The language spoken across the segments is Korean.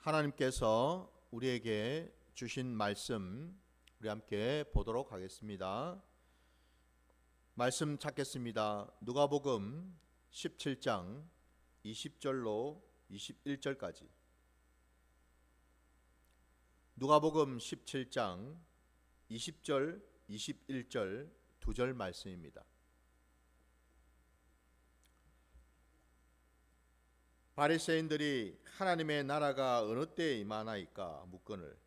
하나님께서 우리에게 주신 말씀 우리 함께 보도록 하겠습니다. 말씀 찾겠습니다. 누가복음 17장 20절로 21절까지. 누가복음 17장 20절, 21절 두 절 말씀입니다. 바리새인들이 하나님의 나라가 어느 때에 임하나이까 묻거늘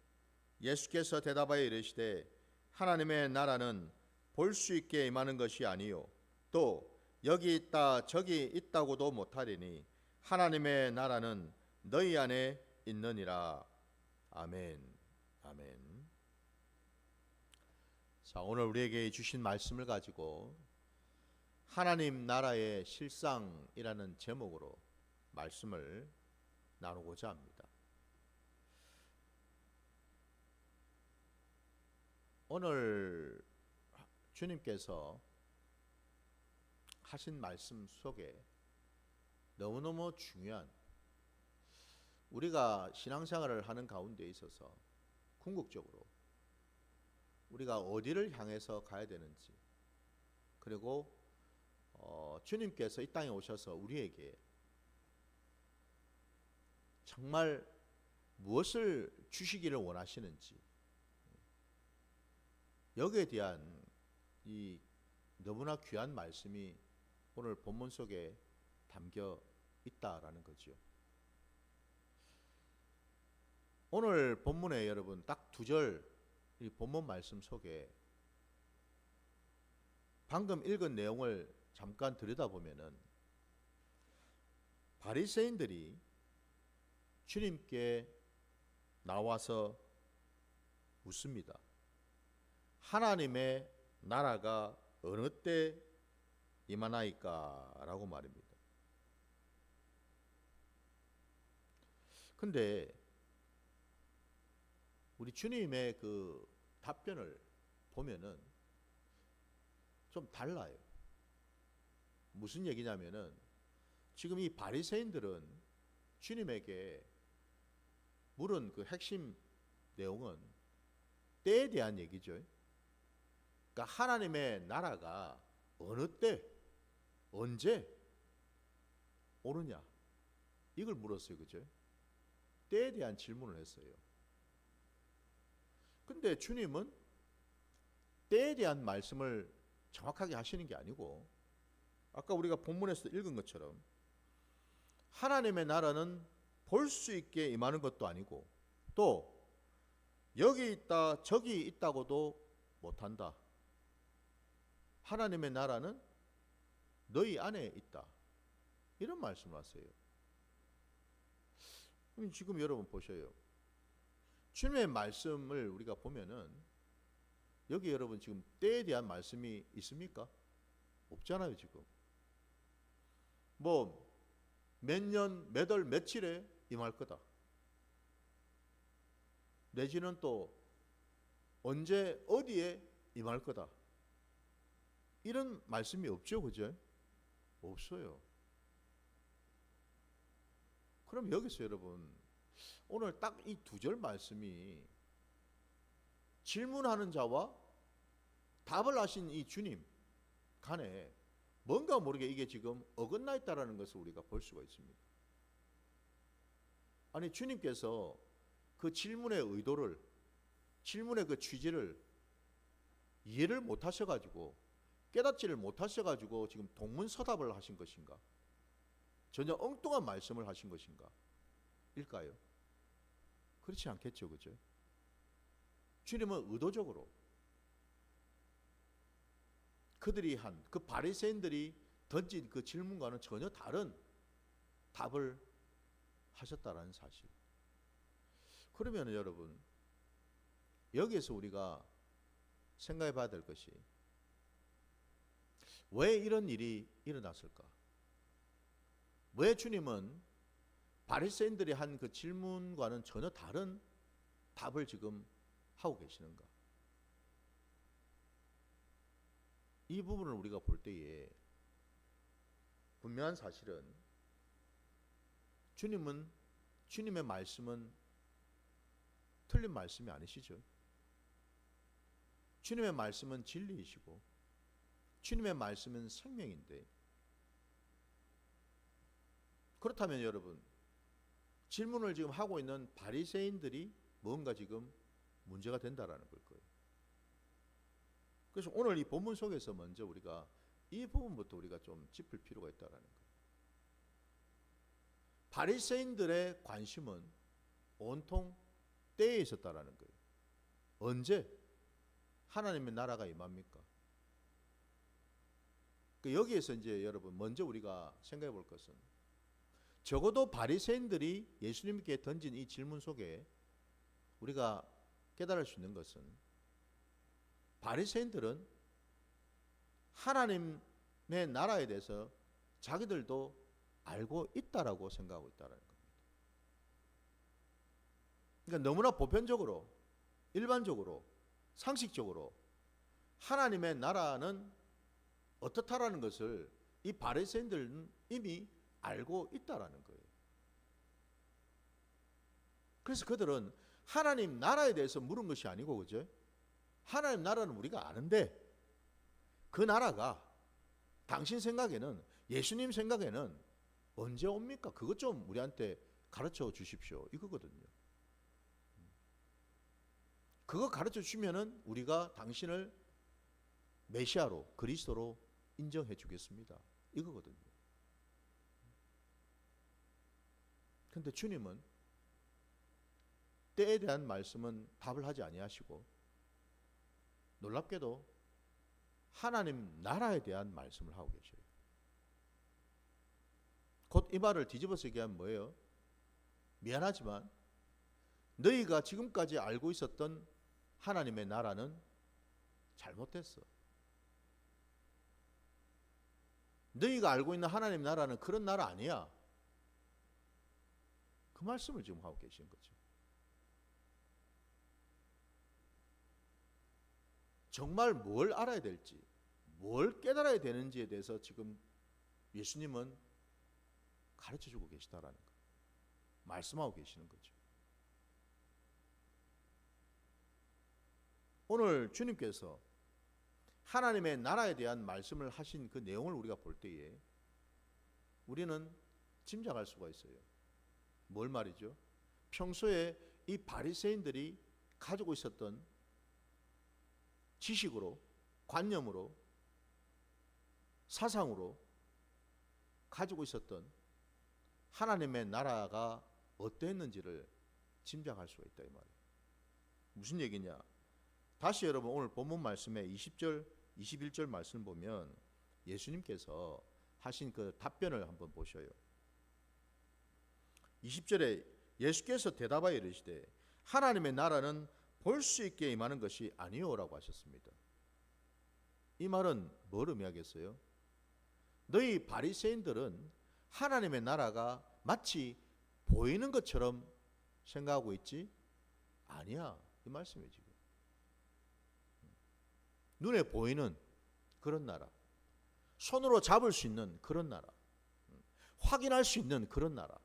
예수께서 대답하여 이르시되 하나님의 나라는 볼 수 있게 임하는 것이 아니요 또 여기 있다 저기 있다고도 못하리니 하나님의 나라는 너희 안에 있느니라. 아멘. 아멘. 자, 오늘 우리에게 주신 말씀을 가지고 하나님 나라의 실상이라는 제목으로 말씀을 나누고자 합니다. 오늘 주님께서 하신 말씀 속에 너무너무 중요한, 우리가 신앙생활을 하는 가운데 있어서 궁극적으로 우리가 어디를 향해서 가야 되는지, 그리고 주님께서 이 땅에 오셔서 우리에게 정말 무엇을 주시기를 원하시는지, 여기에 대한 이 너무나 귀한 말씀이 오늘 본문 속에 담겨 있다라는 거죠. 오늘 본문에 여러분 딱 두 절 이 본문 말씀 속에 방금 읽은 내용을 잠깐 들여다보면은 바리새인들이 주님께 나와서 묻습니다. 하나님의 나라가 어느 때 임하나이까 라고 말입니다. 근데 우리 주님의 그 답변을 보면은 좀 달라요. 무슨 얘기냐면은 지금 이 바리새인들은 주님에게 물은 그 핵심 내용은 때에 대한 얘기죠. 그러니까 하나님의 나라가 어느 때, 언제 오느냐, 이걸 물었어요. 그죠? 때에 대한 질문을 했어요. 근데 주님은 때에 대한 말씀을 정확하게 하시는 게 아니고, 아까 우리가 본문에서 읽은 것처럼 하나님의 나라는 볼 수 있게 임하는 것도 아니고 또 여기 있다 저기 있다고도 못한다. 하나님의 나라는 너희 안에 있다. 이런 말씀을 하세요. 지금 여러분 보셔요. 주님의 말씀을 우리가 보면은 여기 여러분 지금 때에 대한 말씀이 있습니까? 없잖아요. 지금 뭐 몇 년, 몇 월, 며칠에 임할 거다. 내지는 또 언제 어디에 임할 거다. 이런 말씀이 없죠. 그죠? 없어요. 그럼 여기서 여러분 오늘 딱 이 두 절 말씀이 질문하는 자와 답을 하신 이 주님 간에 뭔가 모르게 이게 지금 어긋나 있다는 것을 우리가 볼 수가 있습니다. 아니 주님께서 그 질문의 의도를, 질문의 그 취지를 이해를 못 하셔가지고, 깨닫지를 못 하셔가지고 지금 동문서답을 하신 것인가, 전혀 엉뚱한 말씀을 하신 것인가 일까요? 그렇지 않겠죠. 그죠? 주님은 의도적으로 그들이 한, 그 바리새인들이 던진 그 질문과는 전혀 다른 답을 하셨다라는 사실. 그러면 여러분 여기에서 우리가 생각해 봐야 될 것이, 왜 이런 일이 일어났을까? 왜 주님은 바리새인들이 한 그 질문과는 전혀 다른 답을 지금 하고 계시는가? 이 부분을 우리가 볼 때에 분명한 사실은 주님의 말씀은 틀린 말씀이 아니시죠? 주님의 말씀은 진리이시고 주님의 말씀은 생명인데, 그렇다면 여러분, 질문을 지금 하고 있는 바리새인들이 뭔가 지금 문제가 된다라는 걸 거예요. 그래서 오늘 이 본문 속에서 먼저 우리가 이 부분부터 우리가 좀 짚을 필요가 있다라는 거예요. 바리새인들의 관심은 온통 때에 있었다라는 거예요. 언제 하나님의 나라가 임합니까? 여기에서 이제 여러분 먼저 우리가 생각해 볼 것은, 적어도 바리새인들이 예수님께 던진 이 질문 속에 우리가 깨달을 수 있는 것은, 바리새인들은 하나님의 나라에 대해서 자기들도 알고 있다라고 생각하고 있다는 겁니다. 그러니까 너무나 보편적으로, 일반적으로, 상식적으로 하나님의 나라는 어떻다라는 것을 이 바리새인들은 이미 알고 있다라는 거예요. 그래서 그들은 하나님 나라에 대해서 물은 것이 아니고, 그죠? 하나님 나라는 우리가 아는데 그 나라가 당신 생각에는, 예수님 생각에는 언제 옵니까? 그것 좀 우리한테 가르쳐 주십시오, 이거거든요. 그거 가르쳐 주시면은 우리가 당신을 메시아로, 그리스도로 인정해 주겠습니다, 이거거든요. 근데 주님은 때에 대한 말씀은 답을 하지 아니하시고, 놀랍게도 하나님 나라에 대한 말씀을 하고 계셔요. 곧 이 말을 뒤집어서 얘기하면 뭐예요? 미안하지만 너희가 지금까지 알고 있었던 하나님의 나라는 잘못됐어. 너희가 알고 있는 하나님 나라는 그런 나라 아니야. 그 말씀을 지금 하고 계신 거죠. 정말 뭘 알아야 될지, 뭘 깨달아야 되는지에 대해서 지금 예수님은 가르쳐주고 계시다라는 거예요. 말씀하고 계시는 거죠. 오늘 주님께서 하나님의 나라에 대한 말씀을 하신 그 내용을 우리가 볼 때에 우리는 짐작할 수가 있어요. 뭘 말이죠? 평소에 이 바리새인들이 가지고 있었던 지식으로, 관념으로, 사상으로 가지고 있었던 하나님의 나라가 어떠했는지를 짐작할 수가 있다, 이 말이에요. 무슨 얘기냐? 다시 여러분 오늘 본문 말씀에 20절, 21절 말씀 보면 예수님께서 하신 그 답변을 한번 보셔요. 20절에 예수께서 대답하여 이르시되 하나님의 나라는 볼 수 있게 임하는 것이 아니오라고 하셨습니다. 이 말은 뭘 의미하겠어요? 너희 바리새인들은 하나님의 나라가 마치 보이는 것처럼 생각하고 있지? 아니야, 이 말씀이에요. 지금 눈에 보이는 그런 나라, 손으로 잡을 수 있는 그런 나라, 확인할 수 있는 그런 나라,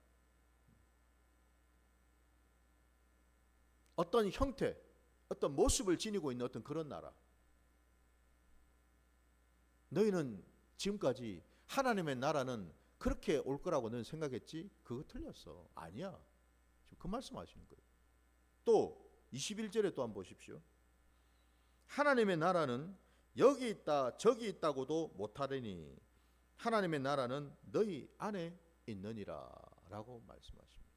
어떤 형태, 어떤 모습을 지니고 있는 어떤 그런 나라. 너희는 지금까지 하나님의 나라는 그렇게 올 거라고 너는 생각했지? 그거 틀렸어. 아니야. 지금 그 말씀하시는 거예요. 또 21절에 또 한번 보십시오. 하나님의 나라는 여기 있다 저기 있다고도 못하리니 하나님의 나라는 너희 안에 있느니라 라고 말씀하십니다.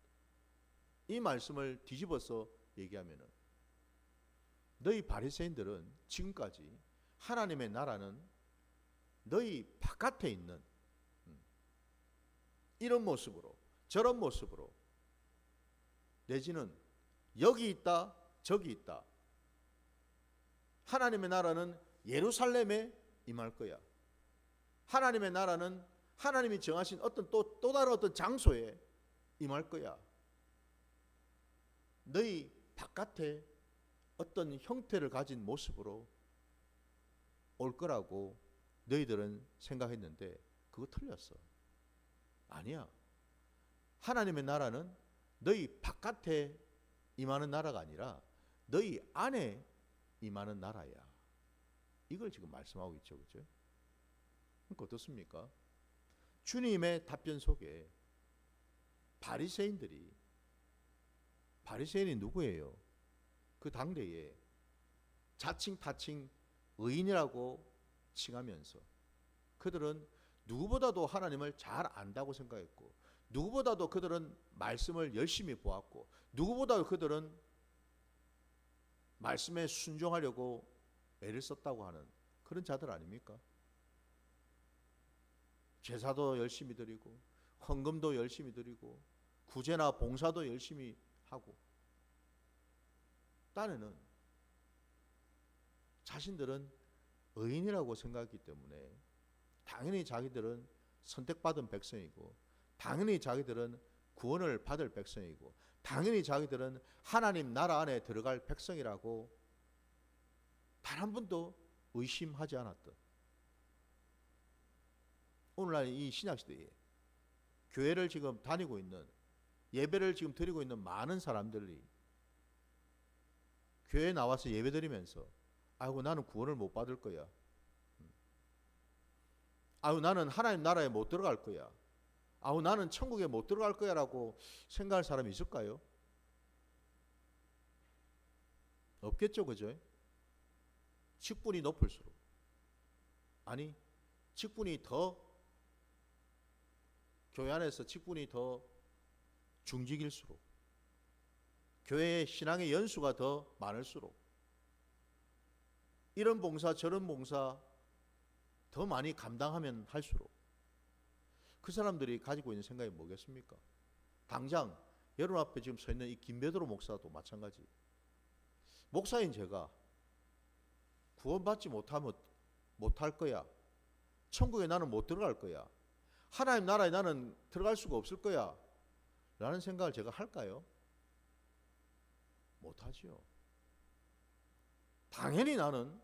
이 말씀을 뒤집어서 얘기하면은 너희 바리새인들은 지금까지 하나님의 나라는 너희 바깥에 있는 이런 모습으로 저런 모습으로, 내지는 여기 있다 저기 있다, 하나님의 나라는 예루살렘에 임할 거야, 하나님의 나라는 하나님이 정하신 어떤 또 다른 어떤 장소에 임할 거야, 너희 바깥에 어떤 형태를 가진 모습으로 올 거라고 너희들은 생각했는데 그거 틀렸어. 아니야. 하나님의 나라는 너희 바깥에 임하는 나라가 아니라 너희 안에 임하는 나라야. 이걸 지금 말씀하고 있죠. 그죠? 그러니까 어떻습니까? 주님의 답변 속에 바리새인이 누구예요? 그 당대에 자칭 타칭 의인이라고 칭하면서 그들은 누구보다도 하나님을 잘 안다고 생각했고, 누구보다도 그들은 말씀을 열심히 보았고, 누구보다도 그들은 말씀에 순종하려고 애를 썼다고 하는 그런 자들 아닙니까? 제사도 열심히 드리고 헌금도 열심히 드리고 구제나 봉사도 열심히 하고, 딴에는 자신들은 의인이라고 생각했기 때문에 당연히 자기들은 선택받은 백성이고, 당연히 자기들은 구원을 받을 백성이고, 당연히 자기들은 하나님 나라 안에 들어갈 백성이라고 단 한 번도 의심하지 않았던, 오늘날 이 신약시대에 교회를 지금 다니고 있는, 예배를 지금 드리고 있는 많은 사람들이 교회에 나와서 예배 드리면서 아이고 나는 구원을 못 받을 거야, 아유 나는 하나님 나라에 못 들어갈 거야, 아유 나는 천국에 못 들어갈 거야 라고 생각할 사람이 있을까요? 없겠죠. 그죠? 직분이 높을수록, 아니 직분이 더, 교회 안에서 직분이 더 중직일수록, 교회의 신앙의 연수가 더 많을수록, 이런 봉사 저런 봉사 더 많이 감당하면 할수록 그 사람들이 가지고 있는 생각이 뭐겠습니까? 당장 여러분 앞에 지금 서 있는 이 김베드로 목사도 마찬가지. 목사인 제가 구원받지 못할 거야, 천국에 나는 못 들어갈 거야, 하나님 나라에 나는 들어갈 수가 없을 거야 라는 생각을 제가 할까요? 못하지요. 당연히 나는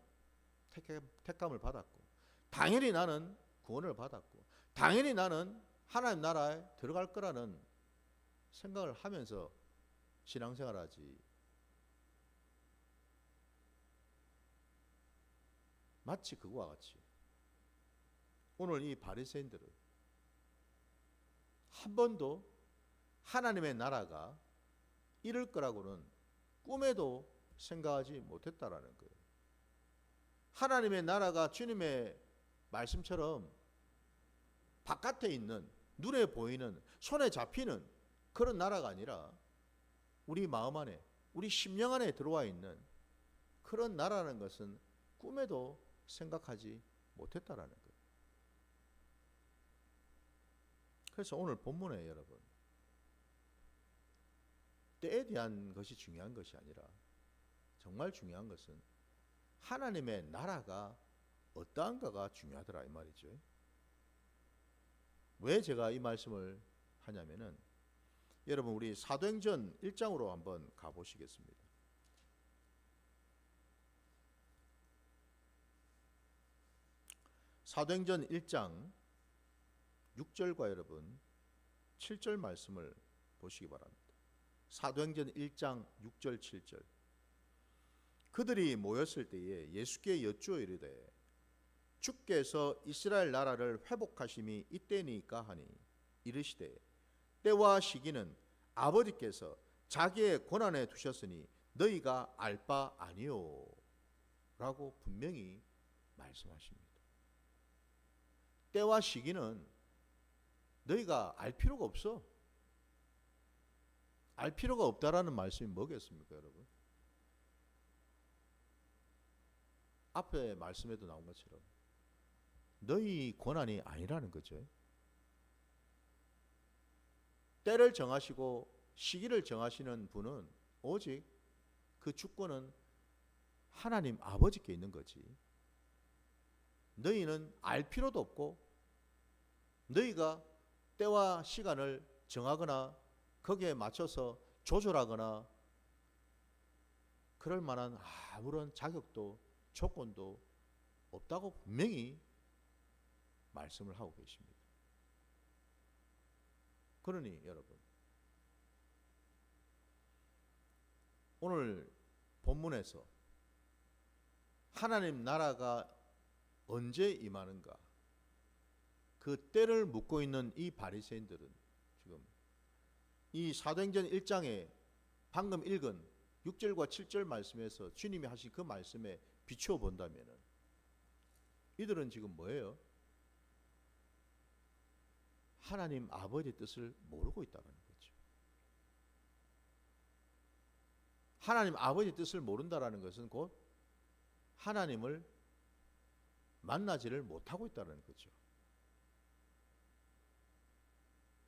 택감을 받았고, 당연히 나는 구원을 받았고, 당연히 나는 하나님 나라에 들어갈 거라는 생각을 하면서 신앙생활을 하지, 마치 그거와 같이 오늘 이 바리새인들은 한 번도 하나님의 나라가 이럴 거라고는 꿈에도 생각하지 못했다라는 거예요. 하나님의 나라가 주님의 말씀처럼 바깥에 있는, 눈에 보이는, 손에 잡히는 그런 나라가 아니라 우리 마음 안에, 우리 심령 안에 들어와 있는 그런 나라라는 것은 꿈에도 생각하지 못했다라는 거예요. 그래서 오늘 본문에 여러분, 때에 대한 것이 중요한 것이 아니라 정말 중요한 것은 하나님의 나라가 어떠한가가 중요하더라 이 말이죠. 왜 제가 이 말씀을 하냐면은, 여러분 우리 사도행전 1장으로 한번 가보시겠습니다. 사도행전 1장 6절과 여러분 7절 말씀을 보시기 바랍니다. 사도행전 1장 6절 7절. 그들이 모였을 때에 예수께 여쭈어 이르되 주께서 이스라엘 나라를 회복하심이 이때니까 하니, 이르시되 때와 시기는 아버지께서 자기의 권한에 두셨으니 너희가 알 바 아니요 라고 분명히 말씀하십니다. 때와 시기는 너희가 알 필요가 없어. 알 필요가 없다라는 말씀이 뭐겠습니까, 여러분? 앞에 말씀에도 나온 것처럼 너희 권한이 아니라는 거죠. 때를 정하시고 시기를 정하시는 분은 오직 그 주권은 하나님 아버지께 있는 거지. 너희는 알 필요도 없고, 너희가 때와 시간을 정하거나 거기에 맞춰서 조절하거나 그럴 만한 아무런 자격도 조건도 없다고 분명히 말씀을 하고 계십니다. 그러니 여러분, 오늘 본문에서 하나님 나라가 언제 임하는가, 그 때를 묻고 있는 이 바리새인들은 지금 이 사도행전 1장에 방금 읽은 6절과 7절 말씀에서 주님이 하신 그 말씀에 비추어 본다면 이들은 지금 뭐예요? 하나님 아버지의 뜻을 모르고 있다는 거죠. 하나님 아버지의 뜻을 모른다는 것은 곧 하나님을 만나지를 못하고 있다는 거죠.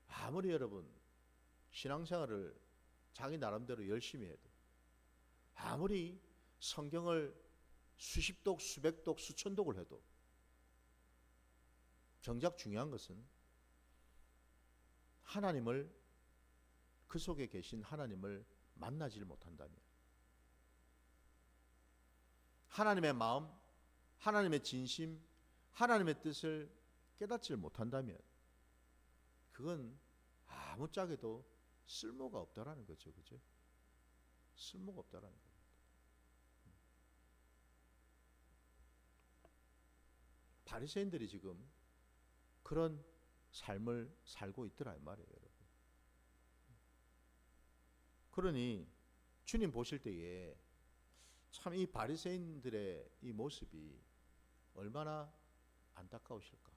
아무리 여러분 신앙생활을 자기 나름대로 열심히 해도, 아무리 성경을 수십 독, 수백 독, 수천 독을 해도 정작 중요한 것은 하나님을, 그 속에 계신 하나님을 만나지를 못한다면, 하나님의 마음, 하나님의 진심, 하나님의 뜻을 깨닫지 못한다면 그건 아무짝에도 쓸모가 없다라는 거죠. 그죠? 쓸모가 없다라는 거죠. 바리새인들이 지금 그런 삶을 살고 있더라 이 말이에요, 여러분. 그러니 주님 보실 때에 참 이 바리새인들의 이 모습이 얼마나 안타까우실까.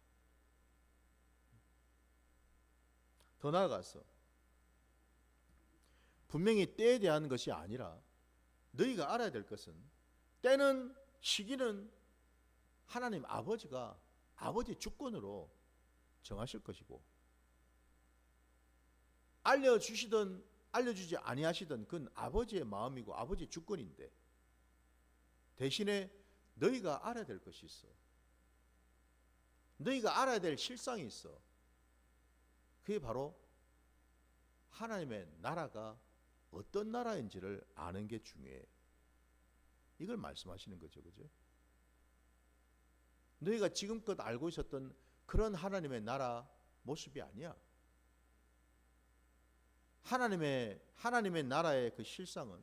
더 나아가서 분명히 때에 대한 것이 아니라 너희가 알아야 될 것은, 때는, 시기는 하나님 아버지가 아버지 주권으로 정하실 것이고, 알려주시든 알려주지 아니하시든 그건 아버지의 마음이고 아버지의 주권인데, 대신에 너희가 알아야 될 것이 있어. 너희가 알아야 될 실상이 있어. 그게 바로 하나님의 나라가 어떤 나라인지를 아는 게 중요해. 이걸 말씀하시는 거죠. 그죠? 너희가 지금껏 알고 있었던 그런 하나님의 나라 모습이 아니야. 하나님의 나라의 그 실상은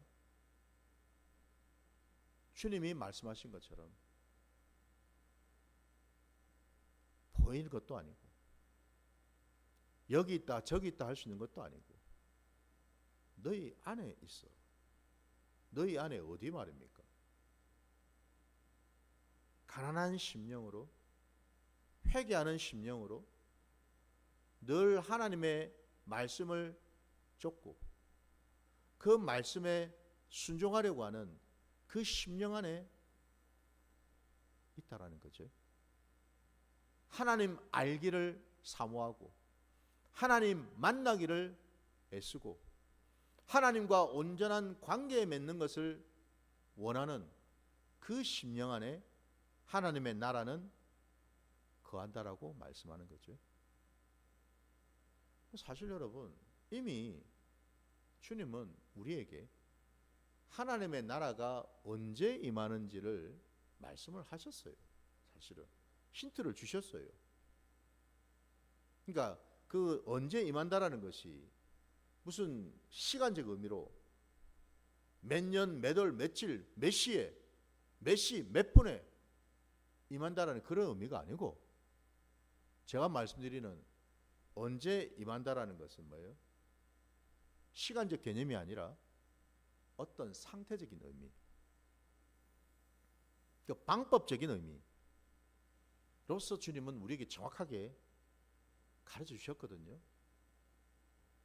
주님이 말씀하신 것처럼 보이는 것도 아니고, 여기 있다 저기 있다 할 수 있는 것도 아니고, 너희 안에 있어. 너희 안에 어디 말입니까? 가난한 심령으로, 회개하는 심령으로 늘 하나님의 말씀을 쫓고 그 말씀에 순종하려고 하는 그 심령 안에 있다라는 거죠. 하나님 알기를 사모하고 하나님 만나기를 애쓰고 하나님과 온전한 관계에 맺는 것을 원하는 그 심령 안에 하나님의 나라는 거한다라고 말씀하는 거죠. 사실 여러분, 이미 주님은 우리에게 하나님의 나라가 언제 임하는지를 말씀을 하셨어요. 사실은 힌트를 주셨어요. 그러니까 그 언제 임한다라는 것이 무슨 시간적 의미로 몇 년, 몇 월, 며칠, 몇 시에, 몇 시, 몇 분에 임한다라는 그런 의미가 아니고, 제가 말씀드리는 언제 임한다라는 것은 뭐예요? 시간적 개념이 아니라 어떤 상태적인 의미, 그 방법적인 의미로서 주님은 우리에게 정확하게 가르쳐 주셨거든요.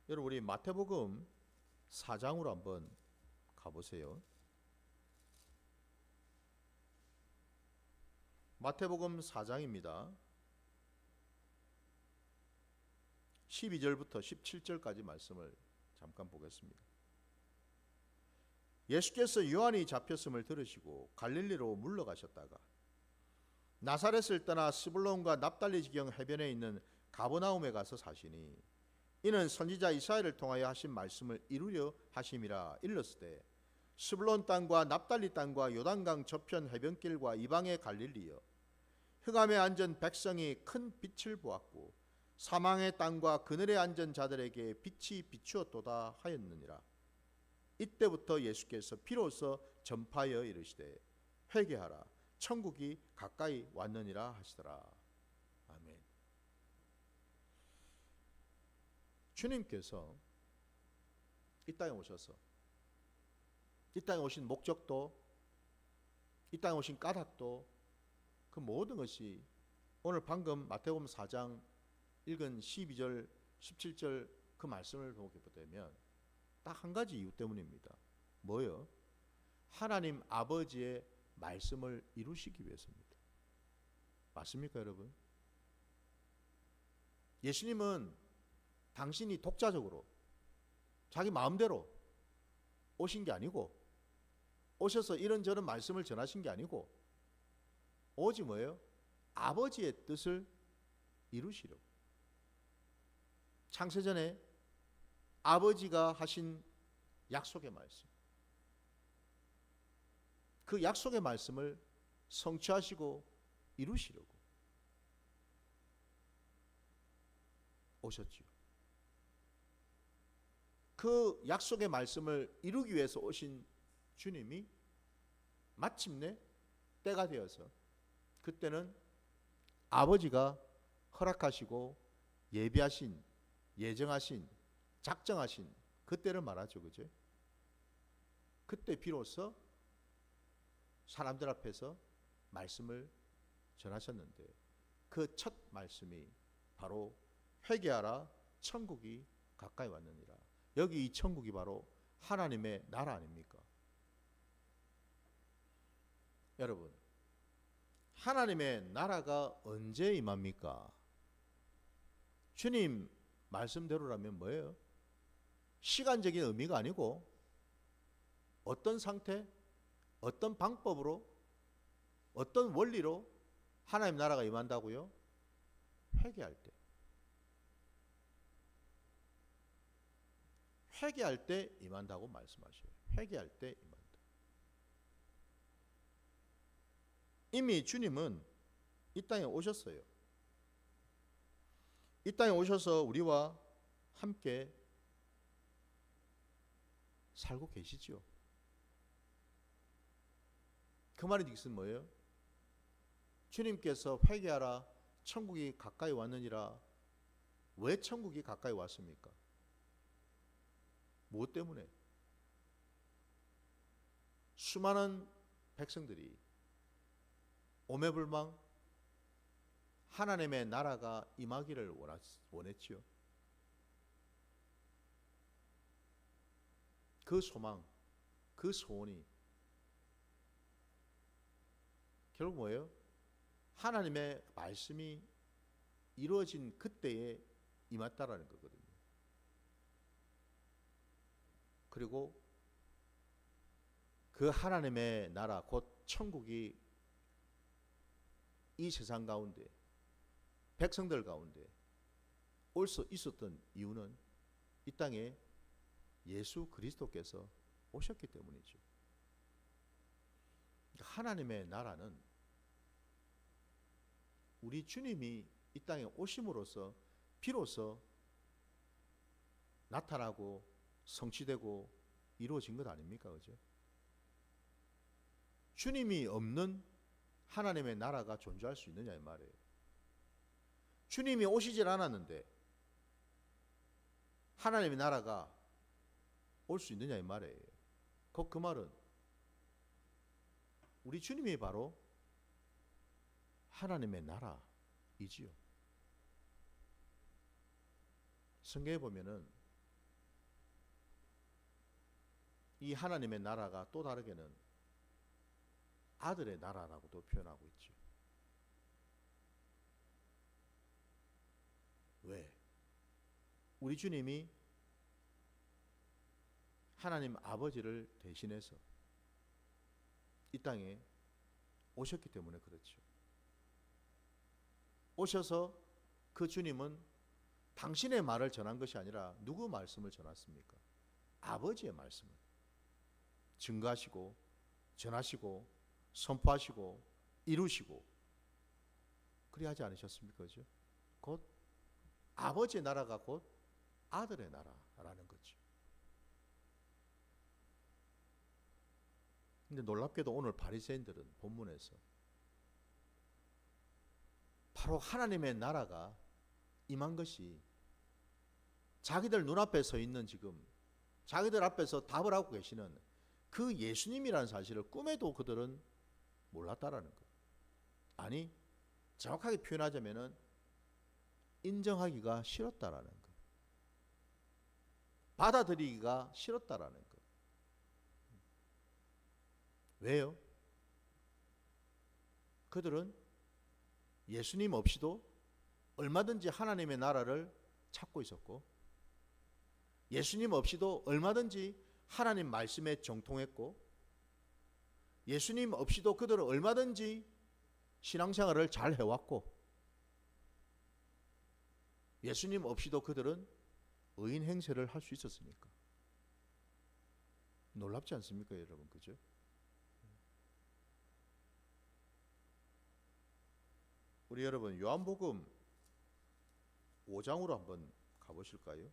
여러분, 우리 마태복음 4장으로 한번 가보세요. 마태복음 4장입니다. 12절부터 17절까지 말씀을 잠깐 보겠습니다. 예수께서 요한이 잡혔음을 들으시고 갈릴리로 물러가셨다가 나사렛을 떠나 스불론과 납달리 지경 해변에 있는 가버나움에 가서 사시니, 이는 선지자 이사야를 통하여 하신 말씀을 이루려 하심이라. 일렀으되 스불론 땅과 납달리 땅과 요단강 저편 해변길과 이방의 갈릴리여, 흑암에 앉은 백성이 큰 빛을 보았고 사망의 땅과 그늘에 앉은 자들에게 빛이 비추었도다 하였느니라. 이때부터 예수께서 비로소 전파하여 이르시되 회개하라 천국이 가까이 왔느니라 하시더라. 아멘. 주님께서 이 땅에 오셔서 이 땅에 오신 목적도 이 땅에 오신 까닭도 그 모든 것이 오늘 방금 마태복음 4장 읽은 12절 17절 그 말씀을 보게 되면 딱 한 가지 이유 때문입니다. 뭐요? 하나님 아버지의 말씀을 이루시기 위해서입니다. 맞습니까, 여러분? 예수님은 당신이 독자적으로 자기 마음대로 오신 게 아니고 오셔서 이런저런 말씀을 전하신 게 아니고 오직 뭐예요? 아버지의 뜻을 이루시려고. 창세전에 아버지가 하신 약속의 말씀, 그 약속의 말씀을 성취하시고 이루시려고 오셨지요. 그 약속의 말씀을 이루기 위해서 오신 주님이 마침내 때가 되어서 그때는 아버지가 허락하시고 예비하신, 예정하신, 작정하신 그때를 말하죠. 그죠? 그때 비로소 사람들 앞에서 말씀을 전하셨는데 그 첫 말씀이 바로 회개하라 천국이 가까이 왔느니라. 여기 이 천국이 바로 하나님의 나라 아닙니까? 여러분, 하나님의 나라가 언제 임합니까? 주님 말씀대로라면 뭐예요? 시간적인 의미가 아니고 어떤 상태, 어떤 방법으로, 어떤 원리로 하나님 나라가 임한다고요? 회개할 때. 회개할 때 임한다고 말씀하셔요. 회개할 때 임한다. 이미 주님은 이 땅에 오셨어요. 이 땅에 오셔서 우리와 함께 살고 계시죠. 그 말의 뜻은 뭐예요? 주님께서 회개하라 천국이 가까이 왔느니라. 왜 천국이 가까이 왔습니까? 무엇 때문에? 수많은 백성들이 오매불망 하나님의 나라가 임하기를 원했지요. 그 소망, 그 소원이 결국 뭐예요? 하나님의 말씀이 이루어진 그때에 임했다라는 거거든요. 그리고 그 하나님의 나라 곧 천국이 이 세상 가운데 백성들 가운데 올 수 있었던 이유는 이 땅에 예수 그리스도께서 오셨기 때문이죠. 하나님의 나라는 우리 주님이 이 땅에 오심으로써 비로소 나타나고 성취되고 이루어진 것 아닙니까? 그죠? 주님이 없는 하나님의 나라가 존재할 수 있느냐 이 말이에요. 주님이 오시질 않았는데 하나님의 나라가 올 수 있느냐 이 말이에요. 곧 그 말은 우리 주님이 바로 하나님의 나라이지요. 성경에 보면은 이 하나님의 나라가 또 다르게는 아들의 나라라고도 표현하고 있죠. 왜? 우리 주님이 하나님 아버지를 대신해서 이 땅에 오셨기 때문에 그렇죠. 오셔서 그 주님은 당신의 말을 전한 것이 아니라 누구 말씀을 전했습니까? 아버지의 말씀을 증거하시고 전하시고 선포하시고 이루시고 그리 하지 않으셨습니까? 그죠? 곧 아버지의 나라가 곧 아들의 나라라는 거죠. 근데 놀랍게도 오늘 바리새인들은 본문에서 바로 하나님의 나라가 임한 것이 자기들 눈앞에 서 있는 지금 자기들 앞에서 답을 하고 계시는 그 예수님이라는 사실을 꿈에도 그들은 몰랐다라는 것. 아니, 정확하게 표현하자면은 인정하기가 싫었다라는 것. 받아들이기가 싫었다라는 것. 왜요? 그들은 예수님 없이도 얼마든지 하나님의 나라를 찾고 있었고, 예수님 없이도 얼마든지 하나님 말씀에 정통했고, 예수님 없이도 그들은 얼마든지 신앙생활을 잘 해왔고, 예수님 없이도 그들은 의인 행세를 할 수 있었으니까. 놀랍지 않습니까, 여러분? 그죠? 우리 여러분 요한복음 5장으로 한번 가보실까요?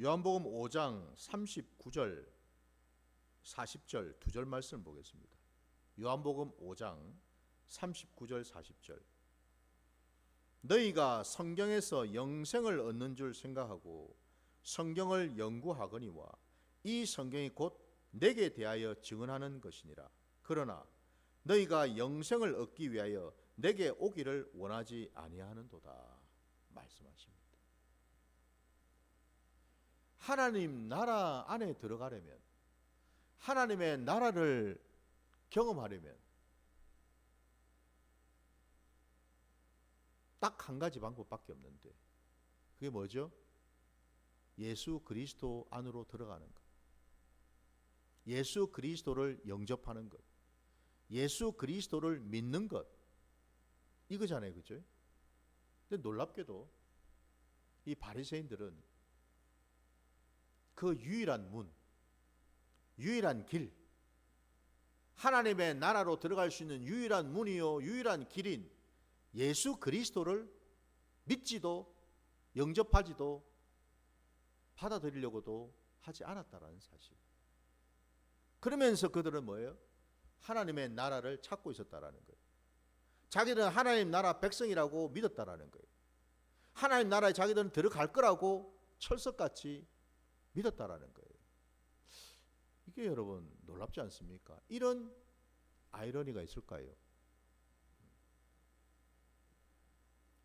요한복음 5장 39절 40절 두 절 말씀 보겠습니다. 요한복음 5장 39절 40절. 너희가 성경에서 영생을 얻는 줄 생각하고 성경을 연구하거니와 이 성경이 곧 내게 대하여 증언하는 것이니라. 그러나 너희가 영생을 얻기 위하여 내게 오기를 원하지 아니하는도다 말씀하십니다. 하나님 나라 안에 들어가려면, 하나님의 나라를 경험하려면 딱 한 가지 방법밖에 없는데, 그게 뭐죠? 예수 그리스도 안으로 들어가는 것, 예수 그리스도를 영접하는 것, 예수 그리스도를 믿는 것, 이거잖아요, 그죠? 근데 놀랍게도 이 바리새인들은 그 유일한 문, 유일한 길, 하나님의 나라로 들어갈 수 있는 유일한 문이요 유일한 길인 예수 그리스도를 믿지도 영접하지도 받아들이려고도 하지 않았다라는 사실. 그러면서 그들은 뭐예요? 하나님의 나라를 찾고 있었다라는 거예요. 자기들은 하나님 나라 백성이라고 믿었다라는 거예요. 하나님 나라에 자기들은 들어갈 거라고 철석같이 믿었다라는 거예요. 이게 여러분 놀랍지 않습니까? 이런 아이러니가 있을까요?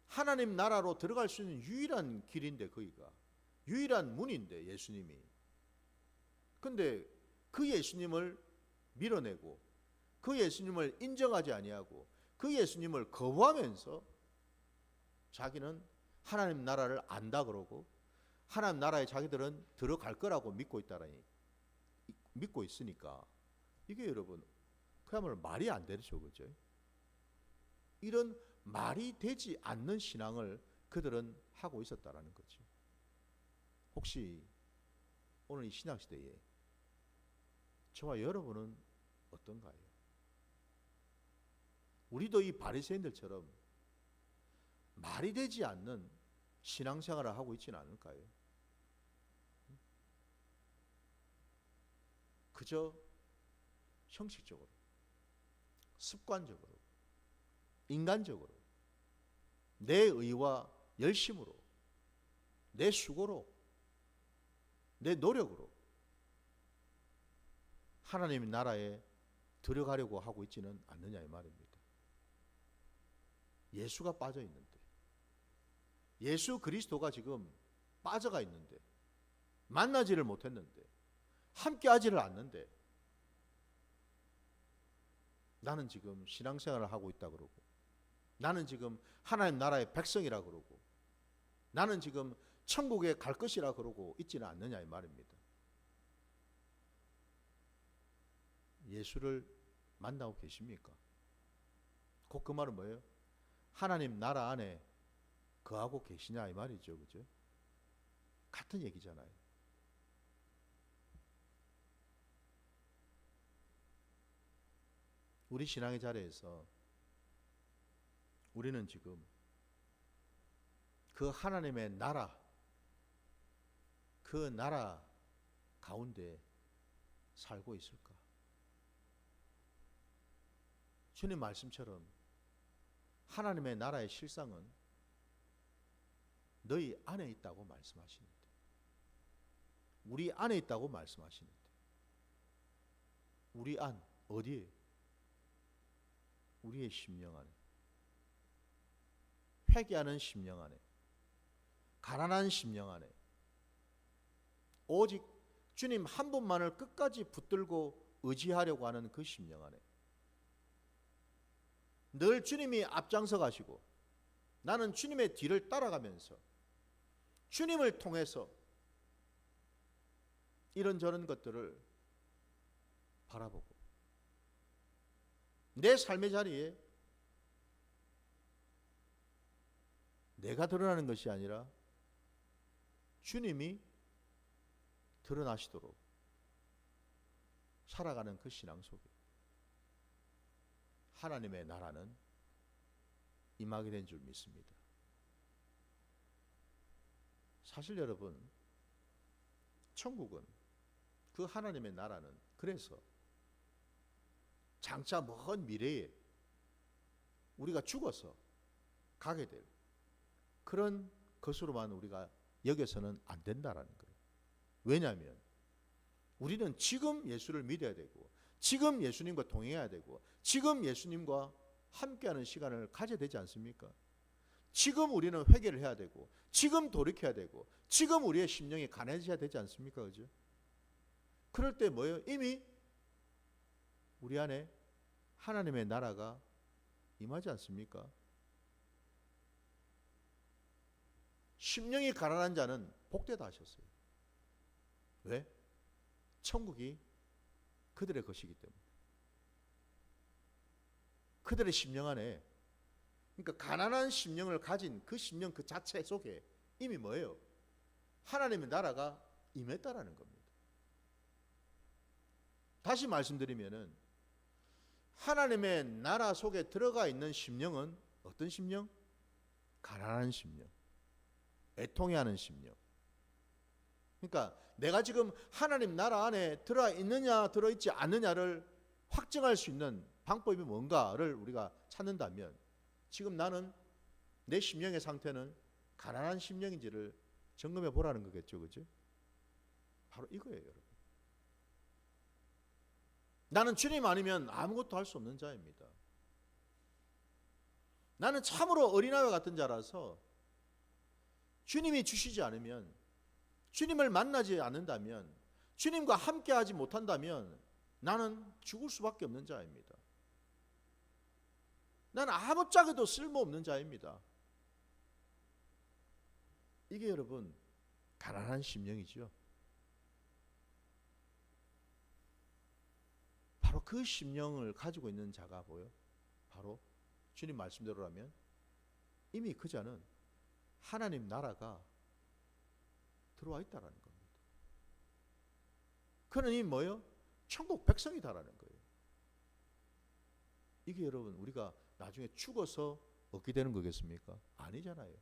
하나님 나라로 들어갈 수 있는 유일한 길인데, 거기가 유일한 문인데 예수님이. 근데 그 예수님을 밀어내고 그 예수님을 인정하지 아니하고 그 예수님을 거부하면서 자기는 하나님 나라를 안다 그러고 하나님 나라에 자기들은 들어갈 거라고 믿고 있으니까 이게 여러분 그야말로 말이 안 되죠, 그죠? 이런 말이 되지 않는 신앙을 그들은 하고 있었다라는 거죠. 혹시 오늘 이 신학 시대에 저와 여러분은 어떤가요? 우리도 이 바리새인들처럼 말이 되지 않는 신앙생활을 하고 있지는 않을까요? 그저 형식적으로, 습관적으로, 인간적으로, 내 의와 열심으로, 내 수고로, 내 노력으로 하나님 나라에 들어가려고 하고 있지는 않느냐 이 말입니다. 예수가 빠져 있는데, 예수 그리스도가 지금 빠져가 있는데, 만나지를 못했는데, 함께하지를 않는데, 나는 지금 신앙생활을 하고 있다 그러고, 나는 지금 하나님 나라의 백성이라 그러고, 나는 지금 천국에 갈 것이라 그러고 있지는 않느냐 이 말입니다. 예수를 만나고 계십니까? 곧 그 말은 뭐예요? 하나님 나라 안에 거하고 계시냐 이 말이죠, 그죠? 같은 얘기잖아요. 우리 신앙의 자리에서 우리는 지금 그 하나님의 나라, 그 나라 가운데 살고 있을까? 주님 말씀처럼 하나님의 나라의 실상은 너희 안에 있다고 말씀하시는데, 우리 안에 있다고 말씀하시는데, 우리 안 어디에? 우리의 심령 안에, 회개하는 심령 안에, 가난한 심령 안에, 오직 주님 한 분만을 끝까지 붙들고 의지하려고 하는 그 심령 안에, 늘 주님이 앞장서 가시고 나는 주님의 뒤를 따라가면서 주님을 통해서 이런저런 것들을 바라보고 내 삶의 자리에 내가 드러나는 것이 아니라 주님이 드러나시도록 살아가는 그 신앙 속에 하나님의 나라는 임하게 된 줄 믿습니다. 사실 여러분, 천국은, 그 하나님의 나라는 그래서 장차 먼 미래에 우리가 죽어서 가게 될 그런 것으로만 우리가 여겨서는 안 된다라는 거예요. 왜냐하면 우리는 지금 예수를 믿어야 되고, 지금 예수님과 동행해야 되고, 지금 예수님과 함께하는 시간을 가져야 되지 않습니까? 지금 우리는 회개를 해야 되고, 지금 돌이켜야 되고, 지금 우리의 심령이 가난해져야 되지 않습니까? 그죠? 그럴 때 뭐예요? 이미 우리 안에 하나님의 나라가 임하지 않습니까? 심령이 가난한 자는 복되다 하셨어요. 왜? 천국이 그들의 것이기 때문에. 그들의 심령 안에, 그러니까 가난한 심령을 가진 그 심령 그 자체 속에 이미 뭐예요? 하나님의 나라가 임했다라는 겁니다. 다시 말씀드리면은 하나님의 나라 속에 들어가 있는 심령은 어떤 심령? 가난한 심령, 애통해하는 심령. 그러니까 내가 지금 하나님 나라 안에 들어 있느냐 들어 있지 않느냐를 확증할 수 있는 방법이 뭔가를 우리가 찾는다면 지금 나는 내 심령의 상태는 가난한 심령인지를 점검해 보라는 거겠죠. 그죠? 바로 이거예요, 여러분. 나는 주님 아니면 아무것도 할 수 없는 자입니다. 나는 참으로 어린아이와 같은 자라서 주님이 주시지 않으면, 주님을 만나지 않는다면, 주님과 함께하지 못한다면 나는 죽을 수밖에 없는 자입니다. 나는 아무짝에도 쓸모없는 자입니다. 이게 여러분 가난한 심령이죠. 바로 그 심령을 가지고 있는 자가 뭐예요? 바로 주님 말씀대로라면 이미 그 자는 하나님 나라가 들어와 있다라는 겁니다. 그는 이미 뭐예요? 천국 백성이다라는 거예요. 이게 여러분 우리가 나중에 죽어서 얻게 되는 거겠습니까? 아니잖아요.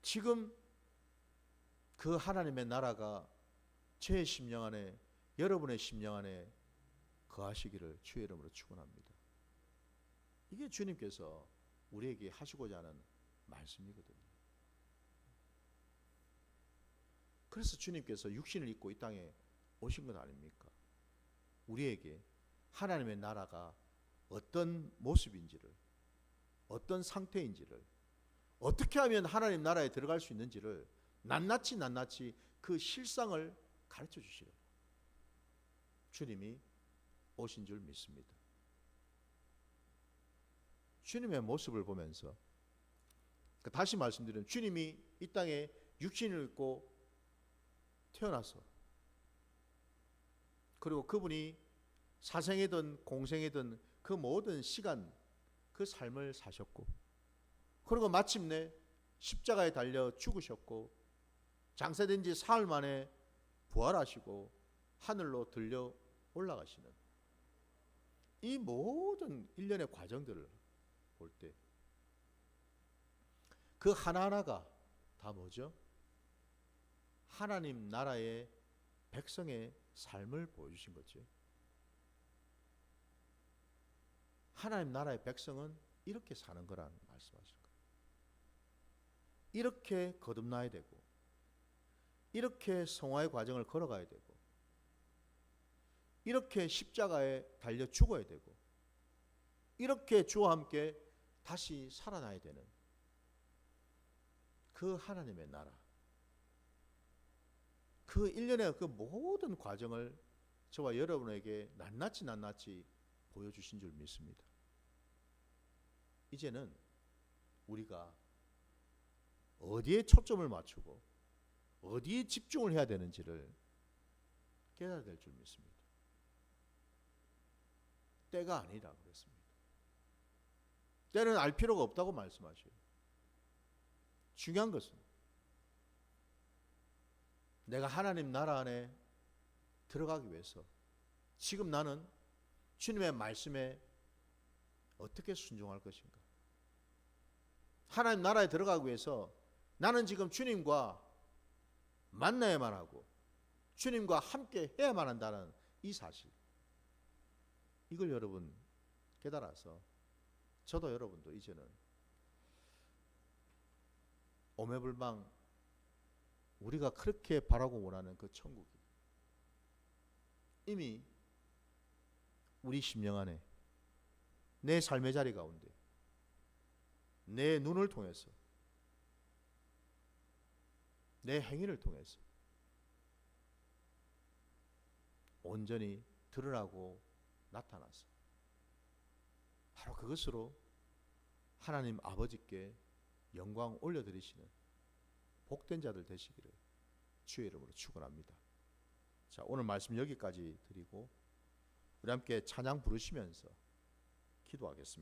지금 그 하나님의 나라가 제 심령 안에, 여러분의 심령 안에 거하시기를 주의 이름으로 축원합니다. 이게 주님께서 우리에게 하시고자 하는 말씀이거든요. 그래서 주님께서 육신을 입고 이 땅에 오신 것 아닙니까? 우리에게 하나님의 나라가 어떤 모습인지를, 어떤 상태인지를, 어떻게 하면 하나님 나라에 들어갈 수 있는지를 낱낱이 그 실상을 가르쳐 주시려고 주님이 오신 줄 믿습니다. 주님의 모습을 보면서, 다시 말씀드리면 주님이 이 땅에 육신을 입고 태어나서, 그리고 그분이 사생이든 공생이든 그 모든 시간 그 삶을 사셨고, 그리고 마침내 십자가에 달려 죽으셨고, 장사된 지 사흘 만에 부활하시고 하늘로 들려 올라가시는 이 모든 일련의 과정들을 볼 때 그 하나하나가 다 뭐죠? 하나님 나라의 백성의 삶을 보여주신 거지. 하나님 나라의 백성은 이렇게 사는 거라는 말씀하신 거예요. 이렇게 거듭나야 되고, 이렇게 성화의 과정을 걸어가야 되고, 이렇게 십자가에 달려 죽어야 되고, 이렇게 주와 함께 다시 살아나야 되는 그 하나님의 나라, 그 일련의 그 모든 과정을 저와 여러분에게 낱낱이 보여주신 줄 믿습니다. 이제는 우리가 어디에 초점을 맞추고 어디에 집중을 해야 되는지를 깨달아야 될 줄 믿습니다. 때가 아니라 그랬습니다. 때는 알 필요가 없다고 말씀하셔요. 중요한 것은 내가 하나님 나라 안에 들어가기 위해서 지금 나는 주님의 말씀에 어떻게 순종할 것인가? 하나님 나라에 들어가기 위해서 나는 지금 주님과 만나야만 하고 주님과 함께 해야만 한다는 이 사실, 이걸 여러분 깨달아서 저도 여러분도 이제는 오매불망 우리가 그렇게 바라고 원하는 그 천국이 이미 우리 심령 안에, 내 삶의 자리 가운데, 내 눈을 통해서, 내 행위를 통해서 온전히 드러나고 나타나서 바로 그것으로 하나님 아버지께 영광 올려드리시는 복된 자들 되시기를 주의 이름으로 축원합니다. 자, 오늘 말씀 여기까지 드리고 우리 함께 찬양 부르시면서 기도하겠습니다.